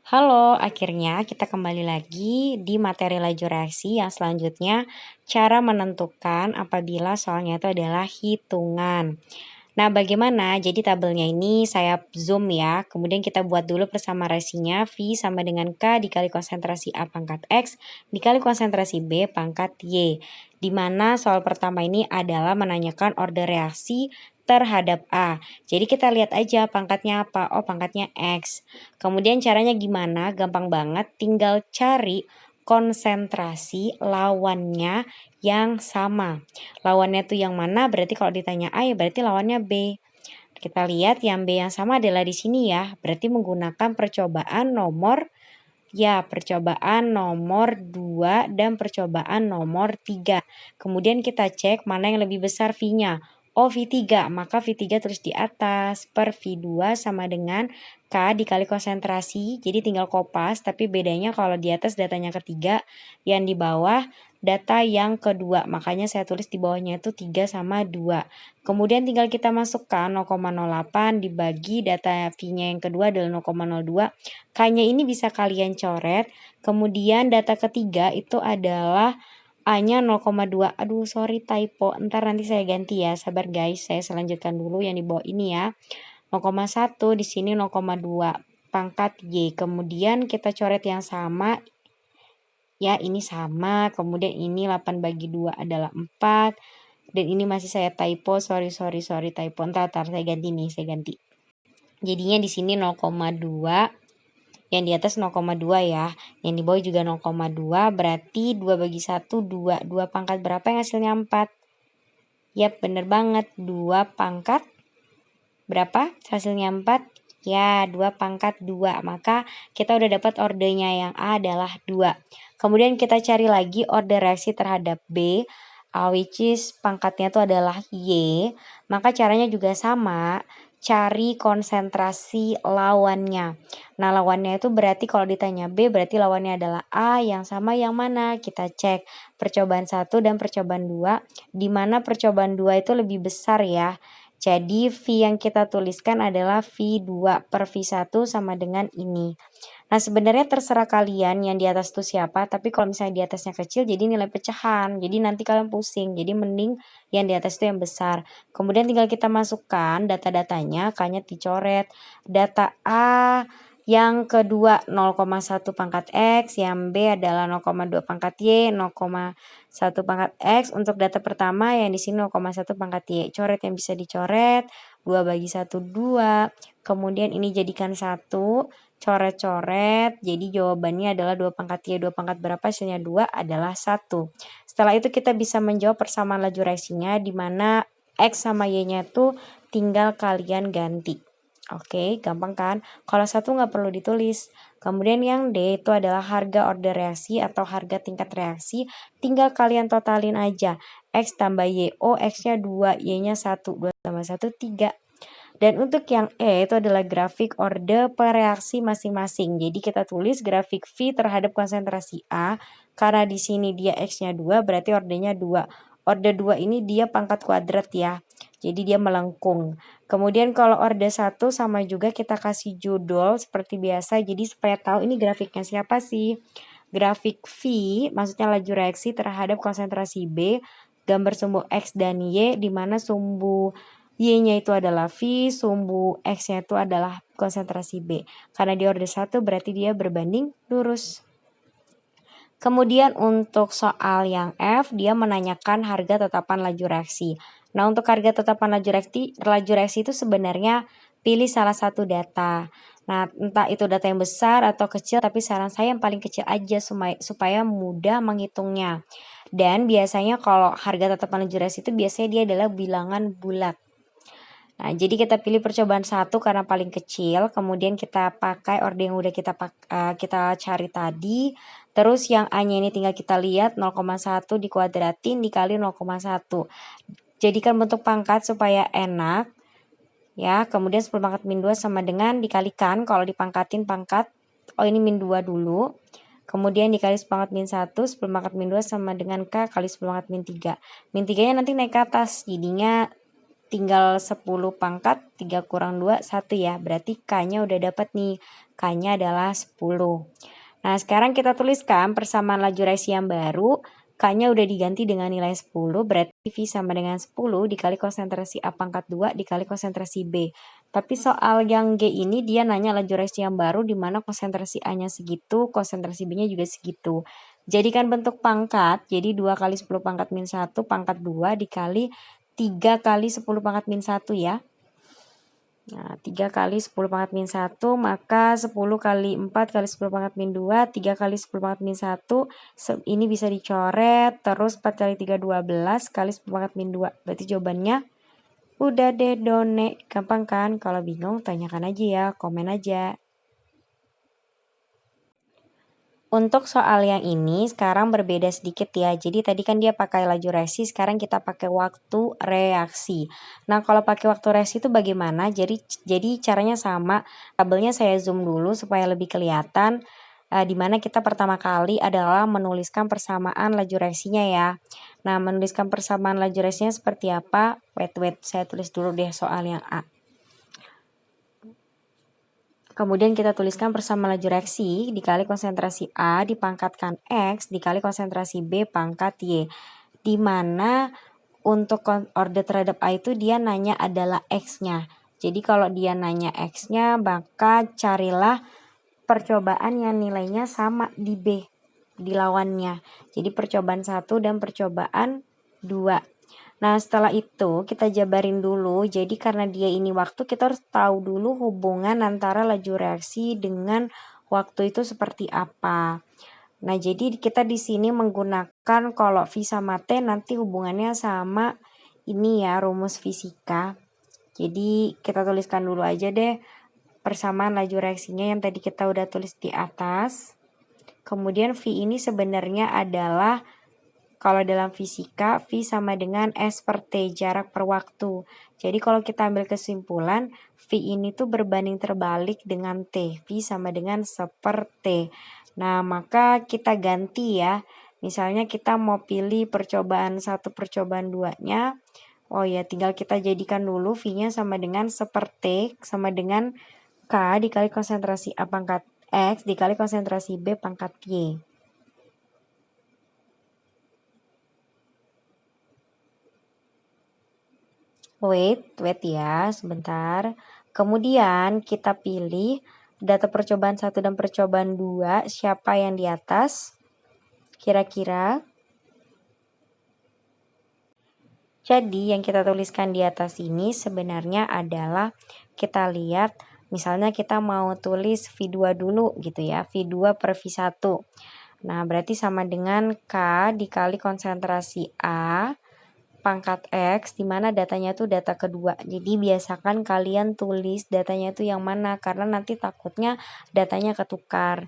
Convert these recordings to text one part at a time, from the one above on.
Halo, akhirnya kita kembali lagi di materi laju reaksi yang selanjutnya, cara menentukan apabila soalnya itu adalah hitungan. Nah, bagaimana? Jadi tabelnya ini saya zoom ya, kemudian kita buat dulu bersama resinya V sama dengan K dikali konsentrasi A pangkat X dikali konsentrasi B pangkat Y. Di mana soal pertama ini adalah menanyakan order reaksi terhadap A. Jadi kita lihat aja pangkatnya apa. Oh, pangkatnya X. Kemudian caranya gimana? Gampang banget, tinggal cari konsentrasi lawannya yang sama. Lawannya tuh yang mana? Berarti kalau ditanya A ya berarti lawannya B. Kita lihat yang B yang sama adalah di sini ya. Berarti menggunakan percobaan nomor 2 dan percobaan nomor 3. Kemudian kita cek mana yang lebih besar V-nya. Oh, V3, maka V3 terus di atas per V2 sama dengan K dikali konsentrasi. Jadi tinggal kopas, tapi bedanya kalau di atas datanya ketiga, yang di bawah data yang kedua. Makanya saya tulis di bawahnya itu 3 sama 2. Kemudian tinggal kita masukkan 0,08 dibagi data V-nya yang kedua adalah 0,02. K-nya ini bisa kalian coret. Kemudian data ketiga itu adalah A-nya 0,2. Aduh, sorry typo. Ntar nanti saya ganti ya. Sabar guys, saya selanjutkan dulu yang di bawah ini ya. 0,1 di sini 0,2 pangkat Y. Kemudian kita coret yang sama. Ya, ini sama. Kemudian ini 8 bagi 2 adalah 4. Dan ini masih saya typo. Sorry typo. Ntar saya ganti nih, saya ganti. Jadinya di sini 0,2. Yang di atas 0,2 ya. Yang di bawah juga 0,2. Berarti 2 bagi 1, 2. 2 pangkat berapa yang hasilnya 4? Yap, bener banget. 2 pangkat berapa? Hasilnya 4. Ya, 2 pangkat 2. Maka kita udah dapat ordernya yang A adalah 2. Kemudian kita cari lagi order reaksi terhadap B, which is pangkatnya itu adalah Y. Maka caranya juga sama. Cari konsentrasi lawannya. Nah, lawannya itu berarti kalau ditanya B berarti lawannya adalah A, yang sama yang mana? Kita cek percobaan 1 dan percobaan 2, di mana percobaan 2 itu lebih besar ya. Jadi V yang kita tuliskan adalah V2 per V1 sama dengan ini. Nah, sebenarnya terserah kalian yang di atas itu siapa, tapi kalau misalnya di atasnya kecil jadi nilai pecahan. Jadi nanti kalian pusing. Jadi mending yang di atas itu yang besar. Kemudian tinggal kita masukkan data-datanya, K-nya dicoret. Data A yang kedua 0,1 pangkat X, yang B adalah 0,2 pangkat Y, 0,1 pangkat X. Untuk data pertama yang di sini 0,1 pangkat Y. Coret yang bisa dicoret, 2 bagi 1, 2. Kemudian ini jadikan 1, coret-coret. Jadi jawabannya adalah 2 pangkat Y. 2 pangkat berapa? Hasilnya 2 adalah 1. Setelah itu kita bisa menjawab persamaan laju reaksinya di mana X sama Y-nya itu tinggal kalian ganti. Oke, gampang kan? Kalau 1 nggak perlu ditulis. Kemudian yang D itu adalah harga order reaksi atau harga tingkat reaksi. Tinggal kalian totalin aja. X tambah Y. Oh, X-nya 2, Y-nya 1. 2 tambah 1, 3. Dan untuk yang E itu adalah grafik order per reaksi masing-masing. Jadi kita tulis grafik V terhadap konsentrasi A. Karena di sini dia X-nya 2, berarti ordernya 2. Order 2 ini dia pangkat kuadrat ya. Jadi dia melengkung. Kemudian kalau order 1 sama juga kita kasih judul seperti biasa. Jadi supaya tahu ini grafiknya siapa sih. Grafik V maksudnya laju reaksi terhadap konsentrasi B. Gambar sumbu X dan Y di mana sumbu Y-nya itu adalah V, sumbu X-nya itu adalah konsentrasi B. Karena di order 1 berarti dia berbanding lurus. Kemudian untuk soal yang F, dia menanyakan harga tetapan laju reaksi. Nah, untuk harga tetapan laju reaksi itu sebenarnya pilih salah satu data. Nah, entah itu data yang besar atau kecil, tapi saran saya yang paling kecil aja supaya mudah menghitungnya. Dan biasanya kalau harga tetapan laju reaksi itu biasanya dia adalah bilangan bulat. Nah, jadi kita pilih percobaan 1 karena paling kecil, kemudian kita pakai order yang udah kita cari tadi. Terus yang A-nya ini tinggal kita lihat 0,1 dikuadratin dikali 0,1. Jadikan bentuk pangkat supaya enak. Ya, kemudian 10 pangkat min 2 sama dengan dikalikan, kalau dipangkatin pangkat, oh ini min 2 dulu. Kemudian dikali 10 pangkat min 1, 10 pangkat min 2 sama dengan K kali 10 pangkat min 3. Min 3-nya nanti naik ke atas, jadinya tinggal 10 pangkat 3 kurang 2, 1 ya. Berarti K-nya udah dapat nih. K-nya adalah 10. Nah, sekarang kita tuliskan persamaan laju reaksi yang baru. K-nya udah diganti dengan nilai 10, berarti V sama dengan 10 dikali konsentrasi A pangkat 2 dikali konsentrasi B. Tapi soal yang G ini dia nanya laju reaksi yang baru di mana konsentrasi A-nya segitu, konsentrasi B-nya juga segitu. Jadikan bentuk pangkat, jadi 2 kali 10 pangkat min 1 pangkat 2 dikali 3 kali 10 pangkat min 1 ya. Nah, 3 kali 10 pangkat min 1, maka 10 kali 4 kali 10 pangkat min 2, 3 kali 10 pangkat min 1, ini bisa dicoret, terus 4 kali 3, 12, kali 10 pangkat min 2. Berarti jawabannya udah deh Done. Gampang kan? Kalau bingung tanyakan aja ya, komen aja. Untuk soal yang ini sekarang berbeda sedikit ya. Jadi tadi kan dia pakai laju reaksi, sekarang kita pakai waktu reaksi. Nah, kalau pakai waktu reaksi itu bagaimana? Jadi caranya sama. Tabelnya saya zoom dulu supaya lebih kelihatan. Di mana kita pertama kali adalah menuliskan persamaan laju reaksinya ya. Nah, menuliskan persamaan laju reaksinya seperti apa? Wait, saya tulis dulu deh soal yang A. Kemudian kita tuliskan persamaan laju reaksi dikali konsentrasi A dipangkatkan X dikali konsentrasi B pangkat Y. Di mana untuk order terhadap A itu dia nanya adalah X-nya. Jadi kalau dia nanya X-nya, maka carilah percobaan yang nilainya sama di B, di lawannya. Jadi percobaan 1 dan percobaan 2. Nah, setelah itu kita jabarin dulu. Jadi karena dia ini waktu, kita harus tahu dulu hubungan antara laju reaksi dengan waktu itu seperti apa. Nah, jadi kita di sini menggunakan kalau V sama T nanti hubungannya sama ini ya, rumus fisika. Jadi kita tuliskan dulu aja deh persamaan laju reaksinya yang tadi kita udah tulis di atas. Kemudian V ini sebenarnya adalah kalau dalam fisika, V sama dengan S per T, jarak per waktu. Jadi kalau kita ambil kesimpulan, V ini tuh berbanding terbalik dengan T. V sama dengan 1/T. Nah, maka kita ganti ya. Misalnya kita mau pilih percobaan 1, percobaan 2-nya. Oh ya, tinggal kita jadikan dulu V-nya sama dengan 1/T, sama dengan K dikali konsentrasi A pangkat X dikali konsentrasi B pangkat Y. Wait ya, sebentar. Kemudian kita pilih data percobaan 1 dan percobaan 2, siapa yang di atas? Kira-kira? Jadi yang kita tuliskan di atas ini sebenarnya adalah kita lihat, misalnya kita mau tulis V2 dulu gitu ya, V2 per V1. Nah, berarti sama dengan K dikali konsentrasi A pangkat X, di mana datanya tuh data kedua. Jadi biasakan kalian tulis datanya tuh yang mana, karena nanti takutnya datanya ketukar.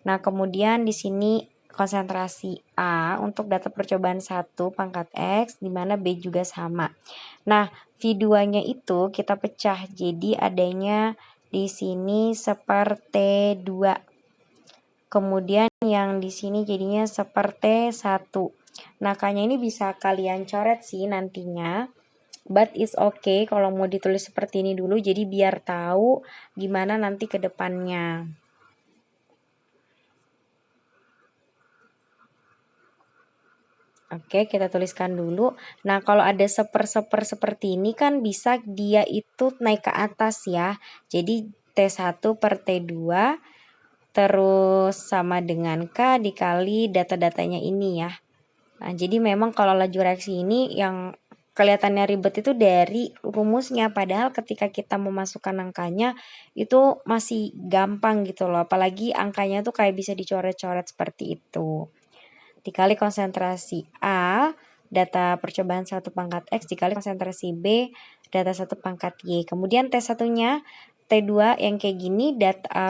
Nah, kemudian di sini konsentrasi A untuk data percobaan 1 pangkat X, di mana B juga sama. Nah, V2-nya itu kita pecah, jadi adanya di sini 1/T2. Kemudian yang di sini jadinya 1/T1. Nah, K-nya ini bisa kalian coret sih nantinya. But it's okay kalau mau ditulis seperti ini dulu, jadi biar tahu gimana nanti ke depannya. Oke, kita tuliskan dulu. Nah, kalau ada seper-seper seperti ini kan bisa dia itu naik ke atas ya. Jadi T1 per T2 terus sama dengan K dikali data-datanya ini ya. Nah, jadi memang kalau laju reaksi ini yang kelihatannya ribet itu dari rumusnya, padahal ketika kita memasukkan angkanya itu masih gampang gitu loh. Apalagi angkanya tuh kayak bisa dicoret-coret seperti itu. Dikali konsentrasi A, data percobaan 1 pangkat X dikali konsentrasi B, data 1 pangkat Y. Kemudian T1-nya T2 yang kayak gini,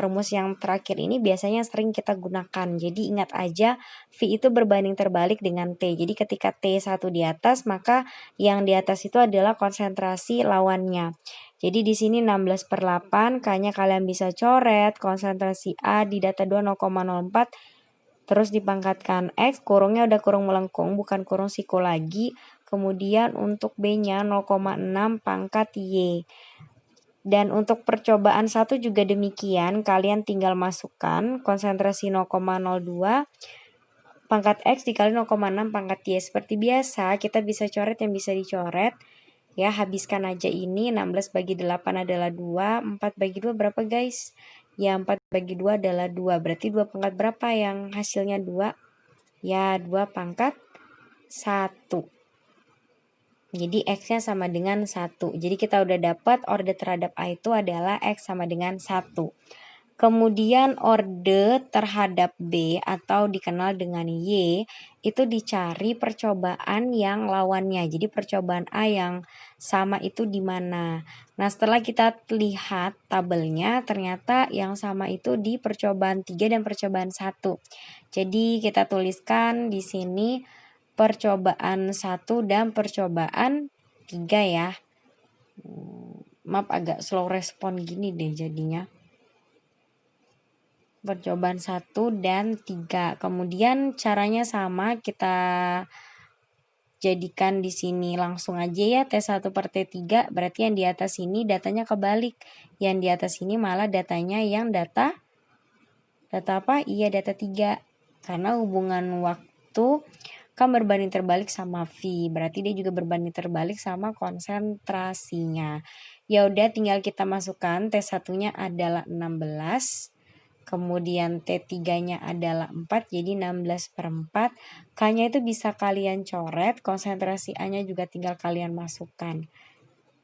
rumus yang terakhir ini biasanya sering kita gunakan. Jadi ingat aja V itu berbanding terbalik dengan T. Jadi ketika T1 di atas, maka yang di atas itu adalah konsentrasi lawannya. Jadi di sini 16/8, K-nya kalian bisa coret, konsentrasi A di data 2 0,04, terus dipangkatkan X, kurungnya udah kurung melengkung, bukan kurung siku lagi. kemudian untuk B-nya 0,6 pangkat Y. Dan untuk percobaan 1 juga demikian, kalian tinggal masukkan konsentrasi 0,02 pangkat X dikali 0,6 pangkat Y. Seperti biasa, kita bisa coret yang bisa dicoret. Ya, habiskan aja ini. 16 bagi 8 adalah 2. 4 bagi 2 berapa guys? Ya, 4 bagi 2 adalah 2. Berarti 2 pangkat berapa yang hasilnya 2? Ya, 2 pangkat 1. Jadi X-nya sama dengan 1. Jadi kita udah dapat orde terhadap A itu adalah X sama dengan 1. Kemudian orde terhadap B atau dikenal dengan Y itu dicari percobaan yang lawannya. Jadi percobaan A yang sama itu di mana? Nah, setelah kita lihat tabelnya ternyata yang sama itu di percobaan 3 dan percobaan 1. Jadi kita tuliskan di sini percobaan 1 dan percobaan 3 ya. Maaf agak slow respon gini deh jadinya. Percobaan 1 dan 3. Kemudian caranya sama, kita jadikan di sini langsung aja ya T1 per T3, berarti yang di atas ini datanya kebalik. Yang di atas ini malah datanya yang data apa? Iya, data 3. Karena hubungan waktu kan berbanding terbalik sama V, berarti dia juga berbanding terbalik sama konsentrasinya. Ya udah, tinggal kita masukkan T1-nya adalah 16. Kemudian T3-nya adalah 4, jadi 16 per 4. K-nya itu bisa kalian coret, konsentrasi A-nya juga tinggal kalian masukkan.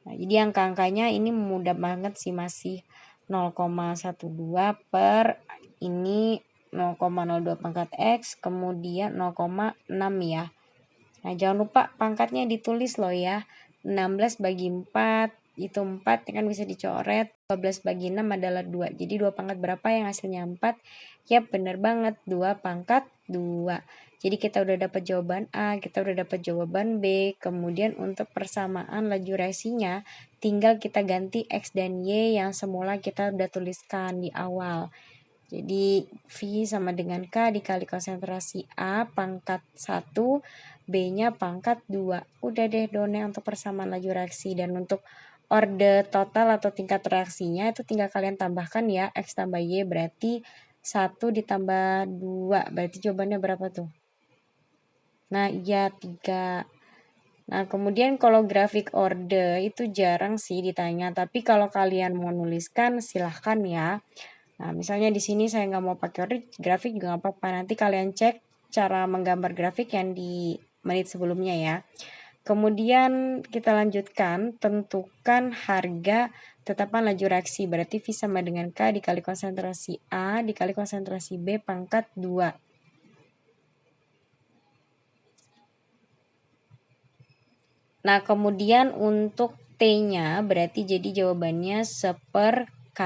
Nah, jadi angka-angkanya ini mudah banget sih, masih 0,12 per ini 0,02 pangkat X, kemudian 0,6 ya. Nah, jangan lupa pangkatnya ditulis loh ya. 16 bagi 4 itu 4 kan bisa dicoret. 12 bagi 6 adalah 2. Jadi 2 pangkat berapa yang hasilnya 4? Ya bener banget, 2 pangkat 2. Jadi kita udah dapat jawaban A, kita udah dapat jawaban B. Kemudian untuk persamaan laju reaksinya tinggal kita ganti X dan Y yang semula kita udah tuliskan di awal. Jadi V sama dengan K dikali konsentrasi A pangkat 1, B-nya pangkat 2. Udah deh Done untuk persamaan laju reaksi. Dan untuk orde total atau tingkat reaksinya itu tinggal kalian tambahkan ya. X tambah Y berarti 1 ditambah 2. Berarti jawabannya berapa tuh? Nah iya 3. Nah kemudian kalau grafik orde itu jarang sih ditanya. Tapi kalau kalian mau nuliskan silahkan ya. Nah, misalnya di sini saya nggak mau pakai grafik juga nggak apa-apa. Nanti kalian cek cara menggambar grafik yang di menit sebelumnya ya. Kemudian kita lanjutkan, tentukan harga tetapan laju reaksi. Berarti V sama dengan K dikali konsentrasi A dikali konsentrasi B pangkat 2. Nah, kemudian untuk T-nya berarti jadi jawabannya 1/K.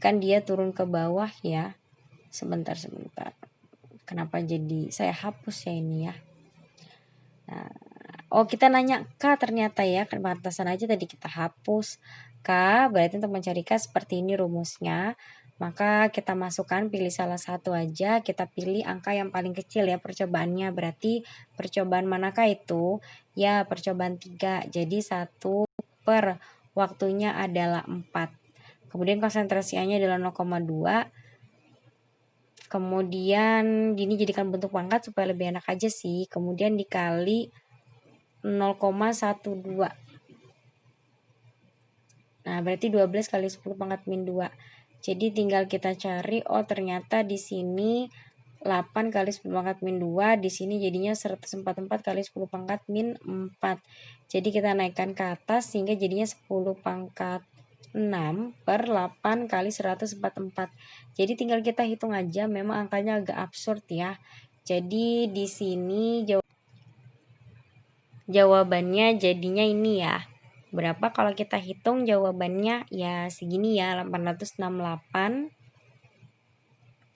Kan dia turun ke bawah ya. Sebentar. Kenapa jadi saya hapus ya ini ya. Nah, oh kita nanya K ternyata ya. Pantasan aja tadi kita hapus. K berarti untuk mencari K seperti ini rumusnya. Maka kita masukkan, pilih salah satu aja. Kita pilih angka yang paling kecil ya percobaannya. Berarti percobaan manakah itu? Ya percobaan 3. Jadi 1 per waktunya adalah 4. Kemudian konsentrasi A-nya adalah 0,2. Kemudian ini jadikan bentuk pangkat supaya lebih enak aja sih. Kemudian dikali 0,12. Nah, berarti 12 kali 10 pangkat min 2. Jadi tinggal kita cari, oh ternyata di sini 8 kali 10 pangkat min 2, di sini jadinya 144 kali 10 pangkat min 4. Jadi kita naikkan ke atas sehingga jadinya 10 pangkat 6 per 8 kali 144. Jadi tinggal kita hitung aja, memang angkanya agak absurd ya. Jadi di sini jawabannya jadinya ini ya. Berapa kalau kita hitung jawabannya ya segini ya, 868.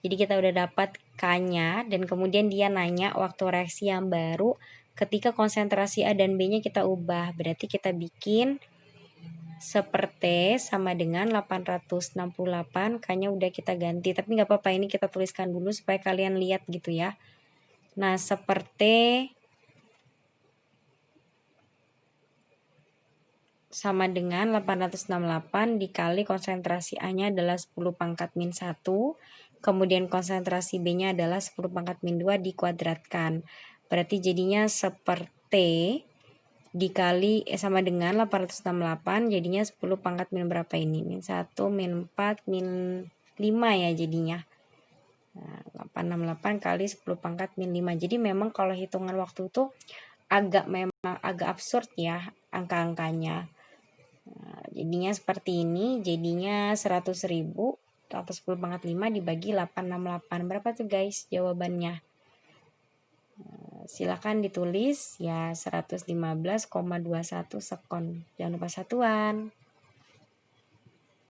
Jadi kita udah dapat K-nya dan kemudian dia nanya waktu reaksi yang baru ketika konsentrasi A dan B-nya kita ubah. Berarti kita bikin seperti sama dengan 868, K-nya udah kita ganti. Tapi nggak apa-apa, ini kita tuliskan dulu supaya kalian lihat gitu ya. Nah, seperti sama dengan 868 dikali konsentrasi A-nya adalah 10 pangkat min 1. Kemudian konsentrasi B-nya adalah 10 pangkat min 2 dikuadratkan. Berarti jadinya seperti dikali sama dengan 868 jadinya 10 pangkat min berapa ini? Min 1, min 4, min 5 ya jadinya. Nah, 868 kali 10 pangkat min 5. Jadi memang kalau hitungan waktu itu memang agak absurd ya angka-angkanya. Nah, jadinya seperti ini, jadinya 100.000 atau 10 pangkat 5 dibagi 868. Berapa tuh guys jawabannya? Silakan ditulis ya 115,21 sekon. Jangan lupa satuan.